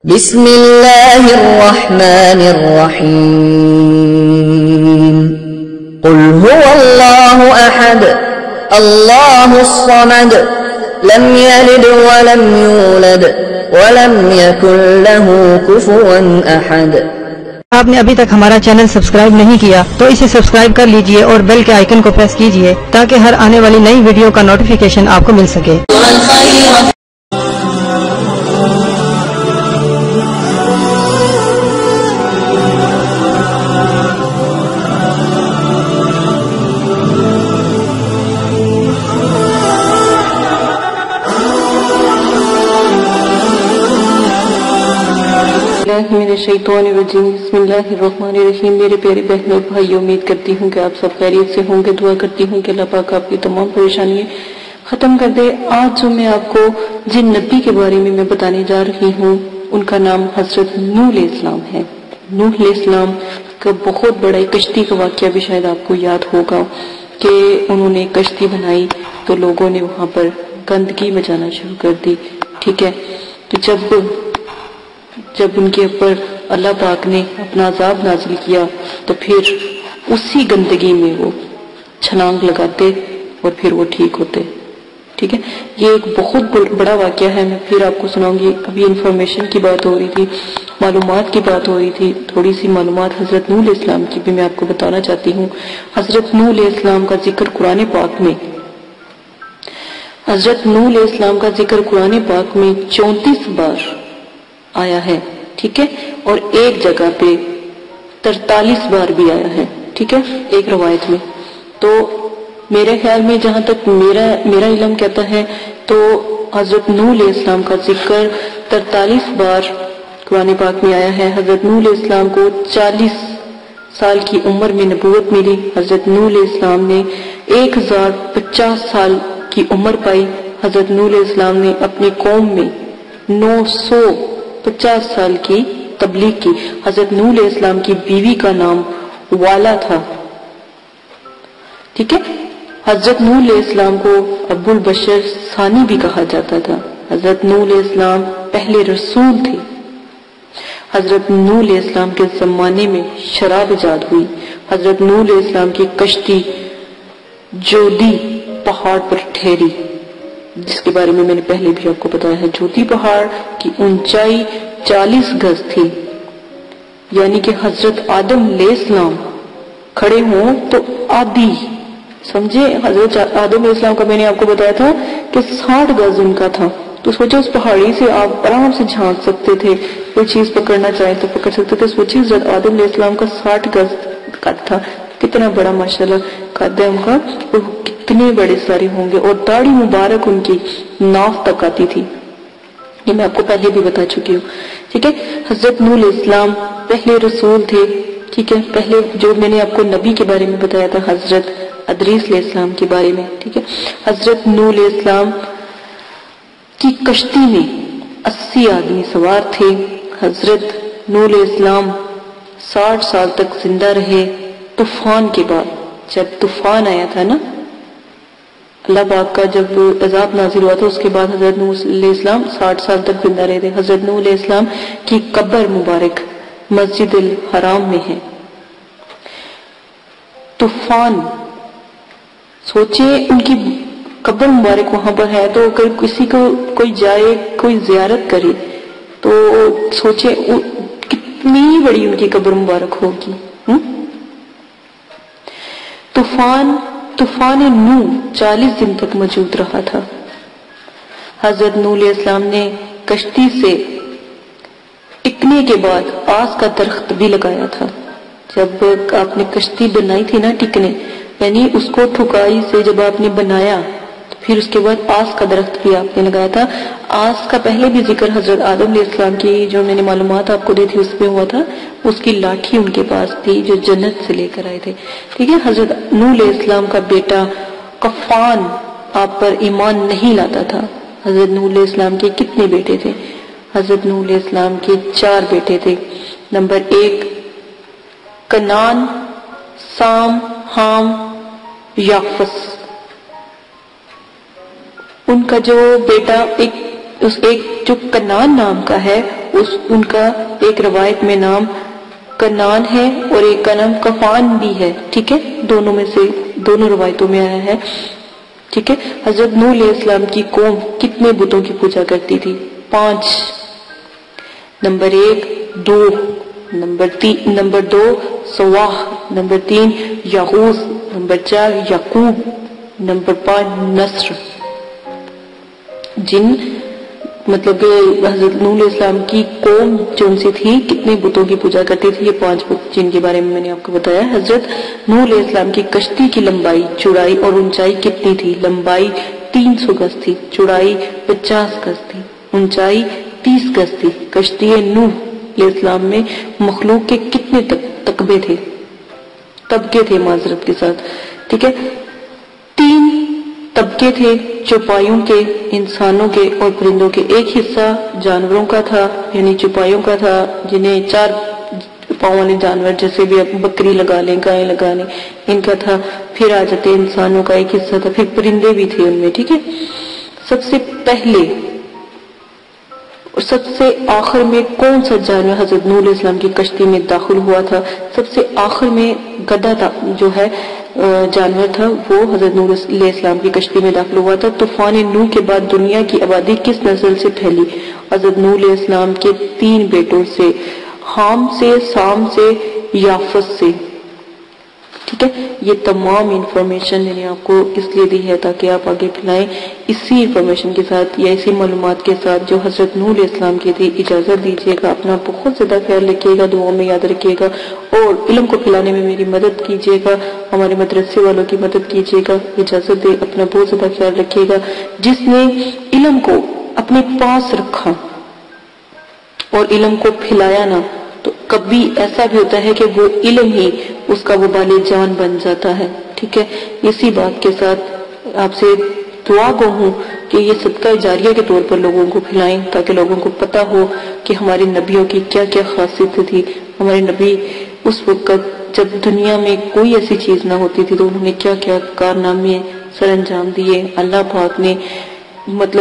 بسم اللہ الرحمن الرحیم قل هو اللہ احد اللہ الصمد لم یلد ولم یولد ولم یکن له کفوا احد۔ آپ نے ابھی تک ہمارا چینل سبسکرائب نہیں کیا تو اسے سبسکرائب کر لیجئے اور بیل کے آئیکن کو پریس کیجئے تاکہ ہر آنے والی نئی ویڈیو کا نوٹیفیکیشن آپ کو مل سکے۔ من الشیطان الرجیم بسم اللہ الرحمن الرحیم۔ میرے پیارے بہنوں اور بھائیوں، امید کرتی ہوں کہ آپ سب خیریت سے ہوں گے۔ دعا کرتی ہوں کہ اللہ پاک آپ کی تمام پریشانیاں ختم کر دے۔ آج جو میں آپ کو جن نبی کے بارے میں بتانے جا رہی ہوں ان کا نام حضرت نوح علیہ السلام ہے۔ نوح علیہ السلام کا بہت بڑا کشتی کا واقعہ بھی شاید آپ کو یاد ہوگا کہ انہوں نے کشتی بنائی تو لوگوں نے وہاں پر گندگی مچانا شروع کر دی، ٹھیک ہے۔ تو جب ان کے اوپر اللہ پاک نے اپنا عذاب نازل کیا تو پھر اسی گندگی میں وہ چھلانگ لگاتے اور پھر وہ ٹھیک ہوتے، ٹھیک ہے۔ یہ ایک بہت بڑا واقعہ ہے، میں پھر آپ کو سناؤں گی۔ ابھی انفارمیشن کی بات ہو رہی تھی، معلومات کی بات ہو رہی تھی، تھوڑی سی معلومات حضرت نوح علیہ السلام کی بھی میں آپ کو بتانا چاہتی ہوں۔ حضرت نوح علیہ السلام کا ذکر قرآن پاک میں 34 بار آیا ہے، ٹھیک ہے، اور ایک جگہ پہ 43 بار بھی آیا ہے، ٹھیک ہے، ایک روایت میں۔ تو میرے خیال میں جہاں تک میرا علم کہتا ہے تو حضرت نوح علیہ السلام کا ذکر 43 بار قرآن پاک میں آیا ہے۔ حضرت نوح علیہ السلام کو 40 سال کی عمر میں نبوت ملی۔ حضرت نوح علیہ السلام نے 1050 سال کی عمر پائی۔ حضرت نوح علیہ السلام نے اپنی قوم میں 950 سال کی تبلیغ کی۔ حضرت نوح علیہ السلام کی بیوی کا نام والا تھا، ٹھیک ہے۔ حضرت نوح علیہ السلام کو ابو البشر ثانی بھی کہا جاتا تھا۔ حضرت نوح علیہ السلام پہلے رسول تھے۔ حضرت نوح علیہ السلام کے زمانے میں شراب ایجاد ہوئی۔ حضرت نوح علیہ السلام کی کشتی جودی پہاڑ پر ٹھہری، جس کے بارے میں نے پہلے بھی آپ کو بتایا ہے۔ جودی پہاڑ کی اونچائی 40 گز تھی، یعنی کہ حضرت آدم علیہ السلام کھڑے ہوں تو آدھی سمجھے۔ حضرت آدم علیہ السلام کا میں نے آپ کو بتایا تھا کہ 60 گز ان کا تھا، تو سوچے اس پہاڑی سے آپ آرام سے جھانک سکتے تھے، کوئی چیز پکڑنا چاہے تو پکڑ سکتے تھے۔ سوچے حضرت آدم علیہ السلام کا 60 گز قد تھا، کتنا بڑا ماشاءاللہ قد ہے ان کا، اور کتنے بڑے سارے ہوں گے، اور داڑھی مبارک ان کی ناف تک آتی تھی، یہ میں آپ کو پہلے بھی بتا چکی ہوں، ٹھیک ہے۔ حضرت نوح علیہ السلام پہلے رسول تھے، ٹھیک ہے۔ پہلے جو میں نے آپ کو نبی کے بارے میں بتایا تھا حضرت ادریس علیہ السلام کے بارے میں، ٹھیک ہے۔ حضرت نوح علیہ السلام کی کشتی میں 80 آدمی سوار تھے۔ حضرت نوح علیہ السلام 60 سال تک زندہ رہے۔ طوفان کے بعد جب طوفان آیا تھا نا، اللہ پاک کا جب عذاب نازل ہوا تھا، اس کے بعد حضرت نوح علیہ السلام 60 سال تک زندہ رہے تھے۔ حضرت نوح علیہ السلام کی قبر مبارک مسجد الحرام میں ہے۔ طوفان، سوچے ان کی قبر مبارک وہاں پر ہے، تو اگر کسی کو کوئی جائے، کوئی زیارت کرے تو سوچے کتنی بڑی ان کی قبر مبارک ہوگی۔ طوفان نوح 40 دن تک موجود رہا تھا۔ حضرت نوح علیہ السلام نے کشتی سے ٹکنے کے بعد آس کا درخت بھی لگایا تھا۔ جب آپ نے کشتی بنائی تھی نا، ٹکنے یعنی اس کو ٹھکائی سے جب آپ نے بنایا تو پھر اس کے بعد آس کا درخت بھی آپ نے لگایا تھا۔ آس کا پہلے بھی ذکر حضرت آدم علیہ السلام کی جو میں نے معلومات آپ کو دی تھی اس پہ ہوا تھا، اس کی لاٹھی ان کے پاس تھی جو جنت سے لے کر آئے تھے، ٹھیک ہے۔ حضرت نوح علیہ السلام کا بیٹا قفان آپ پر ایمان نہیں لاتا تھا۔ حضرت نوح علیہ السلام کے کتنے بیٹے تھے؟ حضرت نوح علیہ السلام کے 4 بیٹے تھے۔ نمبر 1 کنعان، سام، حام، یافس۔ ان کا جو بیٹا ایک جو کنعان نام کا ہے ان کا ایک روایت میں نام کنان ہے اور ایک کا نام کفان بھی ہے، ٹھیک ہے، دونوں میں سے دونوں روایتوں میں آیا ہے، ٹھیک ہے۔ حضرت نوح علیہ السلام کی قوم کتنے بتوں کی پوجا کرتی تھی؟ 5۔ نمبر 1 2، نمبر 2 سواح، نمبر 3 یغوث، نمبر 4 یعقوب، نمبر 5 نصر، جن مطلب حضرت نوح علیہ السلام کی قوم جو ان سے تھی کتنے بتوں کی پوجا کرتی تھی، یہ 5 بت جن کے بارے میں نے آپ کو بتایا۔ حضرت نوح علیہ السلام کی کشتی کی لمبائی، چوڑائی اور اونچائی کتنی تھی؟ لمبائی 300 گز تھی، چوڑائی 50 گز تھی، اونچائی 30 گز تھی۔ کشتی نوح علیہ السلام میں مخلوق کے کتنے طبقے تھے معذرت کے ساتھ، ٹھیک ہے، 3 طبقے تھے، چوپایوں کے، انسانوں کے اور پرندوں کے۔ ایک حصہ جانوروں کا تھا، یعنی چوپایوں کا تھا، جنہیں 4 پاؤں والے جانور جیسے بھی بکری لگا لیں، گائے لگا لیں، ان کا تھا۔ پھر آ جاتے انسانوں کا ایک حصہ تھا، پھر پرندے بھی تھے ان میں، ٹھیک ہے۔ سب سے پہلے اور سب سے آخر میں کون سا جانور حضرت نوح علیہ السلام کی کشتی میں داخل ہوا تھا؟ سب سے آخر میں گدھا تھا جو ہے جانور تھا، وہ حضرت نوح علیہ السلام کی کشتی میں داخل ہوا تھا۔ طوفان نوح کے بعد دنیا کی آبادی کس نسل سے پھیلی؟ حضرت نوح علیہ السلام کے 3 بیٹوں سے، حام سے، سام سے، یافس سے، ٹھیک ہے۔ یہ تمام انفارمیشن میں نے آپ کو اس لیے دی ہے تاکہ آپ آگے پھیلائیں اسی انفارمیشن کے ساتھ یا اسی معلومات کے ساتھ جو حضرت نوح علیہ السلام کی تھی۔ اجازت دیجیے گا، اپنا بہت زیادہ خیال رکھیے گا، دعاؤں میں یاد رکھیے گا اور علم کو پھیلانے میں میری مدد کیجیے گا، ہمارے مدرسے والوں کی مدد کیجیے گا۔ اجازت دے، اپنا بہت زیادہ خیال رکھیے گا۔ جس نے علم کو اپنے پاس رکھا اور علم کو پھیلایا نا، تو کبھی ایسا بھی ہوتا ہے کہ وہ علم ہی اس کا وبال جان بن جاتا ہے، ٹھیک ہے۔ اسی بات کے ساتھ آپ سے دعا گو ہوں کہ یہ صدقہ جاریہ کے طور پر لوگوں کو پھیلائیں تاکہ لوگوں کو پتہ ہو کہ ہمارے نبیوں کی کیا کیا خاصیت تھی۔ ہمارے نبی اس وقت جب دنیا میں کوئی ایسی چیز نہ ہوتی تھی تو انہوں نے کیا کیا کارنامے سر انجام دیے۔ اللہ پاک نے مطلب